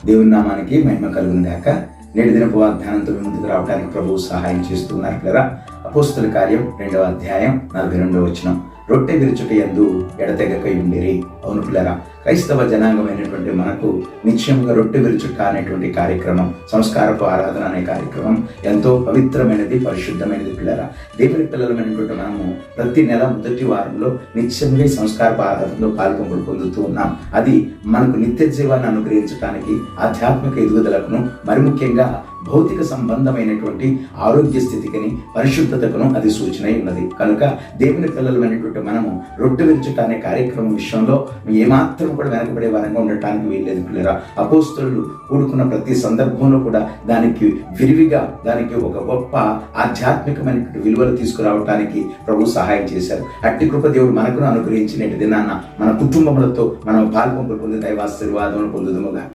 దేవుని నామానికి మహిమ కలుగును గాక. నేటి దినపు వాగ్దానంతో ముందుకు రావడానికి ప్రభువు సహాయం చేస్తున్నారు పిల్లరా. అపోస్తల కార్యం 2వ అధ్యాయం 42వ వచనం. రొట్టె విరుచుట యందు ఎడతెగక ఉండిరి. అవును పిల్లరా, క్రైస్తవ జనాంగమైనటువంటి మనకు నిత్యముగా రొట్టె విరుచుట అనేటువంటి కార్యక్రమం, సంస్కారపు ఆరాధన అనే కార్యక్రమం ఎంతో పవిత్రమైనది, పరిశుద్ధమైనది పిల్లరా. దేవుని పిల్లలమైనటువంటి మనము ప్రతి నెల మొదటి వారంలో నిత్యంగా సంస్కారపు ఆరాధనలో పాల్గొంపుడు పొందుతూ ఉన్నాం. అది మనకు నిత్య జీవాన్ని అనుగ్రహించడానికి, ఆధ్యాత్మిక ఎదుగుదలకును, మరి ముఖ్యంగా భౌతిక సంబంధమైనటువంటి ఆరోగ్య స్థితికిని, పరిశుద్ధతకును అది సూచన ఉన్నది. కనుక దేవుని పిల్లలమైనటువంటి మనము రొట్టె విరుచుట అనే కార్యక్రమం విషయంలో ఏమాత్రం కూడా వెనకబడే వారంగా ఉండటానికి వీల్లేదు పిల్లరా. అపోస్తలులు కూడుకున్న ప్రతి సందర్భంలో కూడా దానికి విరివిగా, దానికి ఒక గొప్ప ఆధ్యాత్మికమైనటువంటి విలువలు తీసుకురావటానికి ప్రభు సహాయం చేశారు. అట్టి కృప దేవుడు మనకును అనుగ్రహించిన దినాన్న మన కుటుంబములతో మనం పాల్గొంపు పొంది దైవాశీర్వాదం పొందుదుముగా.